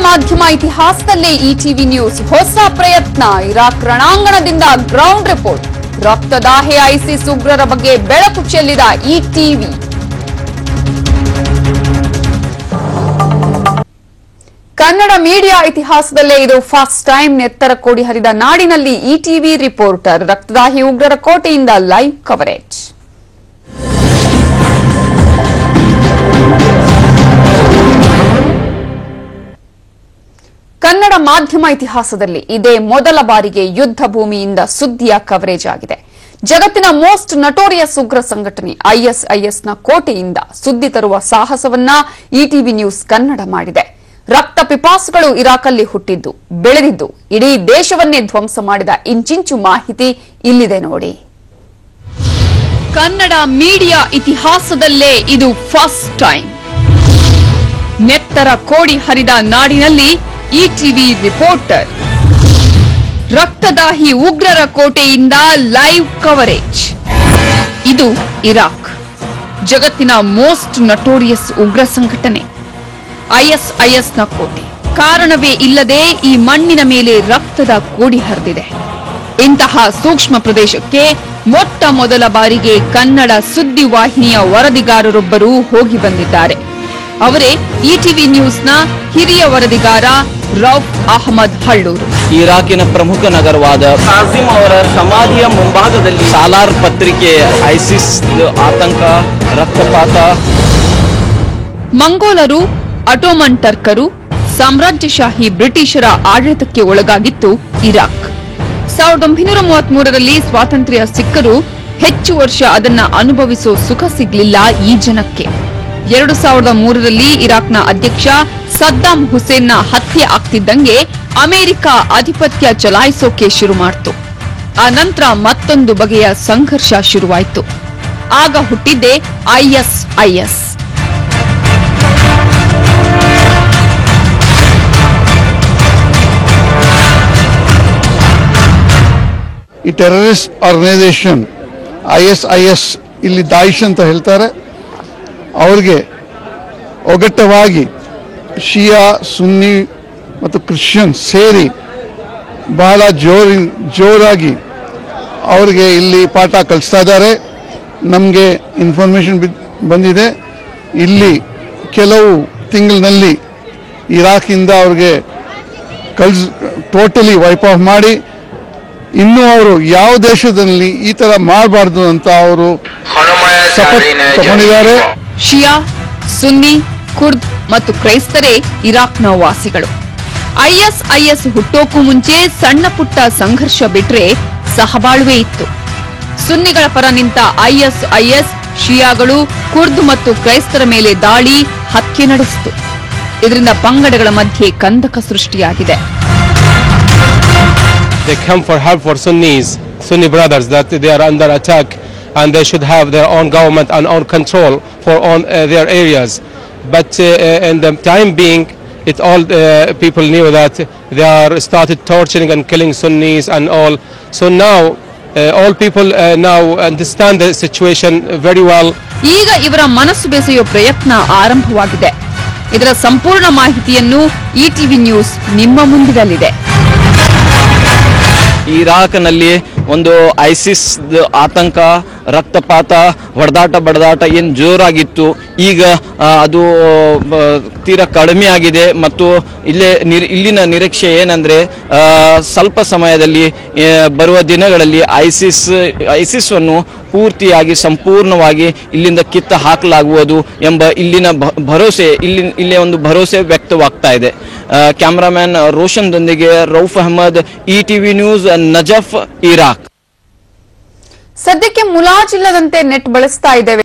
ಮಾಧ್ಯಮ ಇತಿಹಾಸದಲ್ಲೇ ETV news ಹೊಸ ಪ್ರಯತ್ನ. ಇರಾಕ್ ರಣಾಂಗಣದಿಂದ ಗ್ರೌಂಡ್ ರಿಪೋರ್ಟ್. ರಕ್ತದಾಹಿ ಐಸಿಸ್ ಉಗ್ರರ ಬಗ್ಗೆ ಬೆಳಕು ಚೆಲ್ಲಿದ ಇಟಿವಿ. ಕನ್ನಡ ಮೀಡಿಯಾ ಇತಿಹಾಸದಲ್ಲೇ ಇದು ಫಸ್ಟ್ ಟೈಮ್. ನೆತ್ತರ ಕೋಡಿ ಹರಿದ ನಾಡಿನಲ್ಲಿ ಇಟಿವಿ ರಿಪೋರ್ಟರ್. ರಕ್ತದಾಹಿ ಉಗ್ರರ ಕೋಟೆಯಿಂದ ಲೈವ್ ಕವರೇಜ್. ಕನ್ನಡ ಮಾಧ್ಯಮ ಇತಿಹಾಸದಲ್ಲಿ ಇದೇ ಮೊದಲ ಬಾರಿಗೆ ಯುದ್ಧ ಭೂಮಿಯಿಂದ ಸುದ್ದಿಯ ಕವರೇಜ್ ಆಗಿದೆ. ಜಗತ್ತಿನ ಮೋಸ್ಟ್ ನಟೋರಿಯಸ್ ಉಗ್ರ ಸಂಘಟನೆ ಐಎಸ್ಐಎಸ್ನ ಕೋಟೆಯಿಂದ ಸುದ್ದಿ ತರುವ ಸಾಹಸವನ್ನ ಇಟಿವಿ ನ್ಯೂಸ್ ಕನ್ನಡ ಮಾಡಿದೆ. ರಕ್ತ ಪಿಪಾಸುಗಳು ಇರಾಕಲ್ಲಿ ಹುಟ್ಟಿದ್ದು ಬೆಳೆದಿದ್ದು ಇಡೀ ದೇಶವನ್ನೇ ಧ್ವಂಸ ಮಾಡಿದ ಇಂಚಿಂಚು ಮಾಹಿತಿ ಇಲ್ಲಿದೆ ನೋಡಿ. ಕನ್ನಡ ಮೀಡಿಯಾ ಇತಿಹಾಸದಲ್ಲೇ ಇದು ಫಸ್ಟ್ ಟೈಮ್. ನೆತ್ತರ ಕೋಡಿ ಹರಿದ ನಾಡಿನಲ್ಲಿ ಇಟಿವಿ ರಿಪೋರ್ಟರ್. ರಕ್ತದಾಹಿ ಉಗ್ರರ ಕೋಟೆಯಿಂದ ಲೈವ್ ಕವರೇಜ್. ಇದು ಇರಾಕ್, ಜಗತ್ತಿನ ಮೋಸ್ಟ್ ನಟೋರಿಯಸ್ ಉಗ್ರ ಸಂಘಟನೆ ಐಎಸ್ಐಎಸ್ನ ಕೋಟೆ. ಕಾರಣವೇ ಇಲ್ಲದೆ ಈ ಮಣ್ಣಿನ ಮೇಲೆ ರಕ್ತದ ಕೋಡಿ ಹರಿದಿದೆ. ಇಂತಹ ಸೂಕ್ಷ್ಮ ಪ್ರದೇಶಕ್ಕೆ ಮೊಟ್ಟ ಮೊದಲ ಬಾರಿಗೆ ಕನ್ನಡ ಸುದ್ದಿ ವಾಹಿನಿಯ ವರದಿಗಾರರೊಬ್ಬರು ಹೋಗಿ ಬಂದಿದ್ದಾರೆ. ಅವರೇ ಇಟಿವಿ ನ್ಯೂಸ್ನ ಹಿರಿಯ ವರದಿಗಾರ ರೌಫ್ ಅಹಮದ್ ಹಳ್ಳೂರು. ಇರಾಕಿನ ಪ್ರಮುಖ ನಗರವಾದ ಕಾಸಿಂ ಅವರ ಸಮಾಧಿಯ ಮುಂಭಾಗದಲ್ಲಿ ಸಾಲಾರ್ ಪತ್ರಿಕೆ ಐಸಿಸ್ ಆತಂಕ, ರಕ್ತಪಾತ. ಮಂಗೋಲರು, ಅಟೋಮನ್ ಟರ್ಕರು, ಸಾಮ್ರಾಜ್ಯಶಾಹಿ ಬ್ರಿಟಿಷರ ಆಡಳಿತಕ್ಕೆ ಒಳಗಾಗಿತ್ತು ಇರಾಕ್. 1933ರಲ್ಲಿ ಸ್ವಾತಂತ್ರ್ಯ ಸಿಕ್ಕರೂ ಹೆಚ್ಚು ವರ್ಷ ಅದನ್ನ ಅನುಭವಿಸೋ ಸುಖ ಸಿಗ್ಲಿಲ್ಲ ಈ ಜನಕ್ಕೆ. 2003ರಲ್ಲಿ ಇರಾಕ್ನ ಅಧ್ಯಕ್ಷ ಸದ್ದಾಂ ಹುಸೇನ್ನ ಹತ್ಯೆ ಆಗ್ತಿದ್ದಂಗೆ ಅಮೆರಿಕ ಆಧಿಪತ್ಯ ಚಲಾಯಿಸೋಕೆ ಶುರು ಮಾಡಿತು. ಆ ನಂತರ ಮತ್ತೊಂದು ಬಗೆಯ ಸಂಘರ್ಷ ಶುರುವಾಯಿತು. ಆಗ ಹುಟ್ಟಿದ್ದೇ ಐಎಸ್ಐಎಸ್. ಈ ಟೆರರಿಸ್ಟ್ ಆರ್ಗನೈಸೇಷನ್ ಐಎಸ್ಐಎಸ್ ಇಲ್ಲಿ ದಾಯಿಶ್ ಅಂತ ಹೇಳ್ತಾರೆ. ಅವ್ರಿಗೆ ಒಗ್ಗಟ್ಟವಾಗಿ ಶಿಯಾ, ಸುನ್ನಿ ಮತ್ತು ಕ್ರಿಶ್ಚಿಯನ್ ಸೇರಿ ಬಹಳ ಜೋರಾಗಿ ಅವ್ರಿಗೆ ಇಲ್ಲಿ ಪಾಠ ಕಲಿಸ್ತಾ ಇದ್ದಾರೆ. ನಮಗೆ ಇನ್ಫಾರ್ಮೇಷನ್ ಬಂದಿದೆ, ಇಲ್ಲಿ ಕೆಲವು ತಿಂಗಳಿನಲ್ಲಿ ಇರಾಕಿಂದ ಅವ್ರಿಗೆ ಟೋಟಲಿ ವೈಪ್ ಆಫ್ ಮಾಡಿ ಇನ್ನೂ ಅವರು ಯಾವ ದೇಶದಲ್ಲಿ ಈ ತರ ಮಾಡಬಾರ್ದು ಅಂತ ಅವರು ಶಪಥ ತಗೊಂಡಿದ್ದಾರೆ. ಶಿಯಾ, ಸುನ್ನಿ, ಕುರ್ದ್ ಮತ್ತು ಕ್ರೈಸ್ತರೇ ಇರಾಕ್ನ ವಾಸಿಗಳು. ಐಎಸ್ಐಎಸ್ ಹುಟ್ಟೋಕು ಮುಂಚೆ ಸಣ್ಣ ಪುಟ್ಟ ಸಂಘರ್ಷ ಬಿಟ್ರೆ ಸಹಬಾಳ್ವೆ ಇತ್ತು. ಸುನ್ನಿಗಳ ಪರ ನಿಂತ ಐಎಸ್ಐಎಸ್ ಶಿಯಾಗಳು, ಕುರ್ದ್ ಮತ್ತು ಕ್ರೈಸ್ತರ ಮೇಲೆ ದಾಳಿ, ಹತ್ಯೆ ನಡೆಸಿತು. ಇದರಿಂದ ಪಂಗಡಗಳ ಮಧ್ಯೆ ಕಂದಕ ಸೃಷ್ಟಿಯಾಗಿದೆ. They come for help for Sunni brothers, that they are under attack and they should have their own government and own control for their areas. But in the time being, people knew that they are started torturing and killing Sunnis and all. So now all people now understand the situation very well. ಈಗ ಇವರ ಮನಸ್ಸು ಬೆಸೆಯುವ ಪ್ರಯತ್ನ ಆರಂಭವಾಗಿದೆ. ಇದರ ಸಂಪೂರ್ಣ ಮಾಹಿತಿಯನ್ನು ETV news ನಿಮ್ಮ ಮುಂದಿಡಲಿದೆ. ಇರಾಕ್ನಲ್ಲಿ ಒಂದು ಐಸಿಸ್ ಆತಂಕ, ರಕ್ತಪಾತ, ಬಡದಾಟ ಏನು ಜೋರಾಗಿತ್ತು, ಈಗ ಅದು ತೀರಾ ಕಡಿಮೆ ಆಗಿದೆ. ಮತ್ತು ಇಲ್ಲಿನ ನಿರೀಕ್ಷೆ ಏನಂದ್ರೆ ಸ್ವಲ್ಪ ಸಮಯದಲ್ಲಿ ಬರುವ ದಿನಗಳಲ್ಲಿ ಐಸಿಸ್ ಅನ್ನು ಪೂರ್ತಿಯಾಗಿ ಸಂಪೂರ್ಣವಾಗಿ ಇಲ್ಲಿಂದ ಕಿತ್ತ ಹಾಕಲಾಗುವುದು ಎಂಬ ಇಲ್ಲಿನ ಭರವಸೆ, ಇಲ್ಲೇ ಒಂದು ಭರವಸೆ ವ್ಯಕ್ತವಾಗ್ತಾ ಇದೆ. ಕ್ಯಾಮರಾಮ್ಯಾನ್ ರೋಷನ್ ದೊಂದಿಗೆ Rauf Ahmad, ETV news, Najaf, Iraq. ಸದ್ಯಕ್ಕೆ ಮುಲಾಜಿಲ್ಲದಂತೆ ನೆಟ್ ಬಳಸ್ತಾ ಇದ್ದೇವೆ.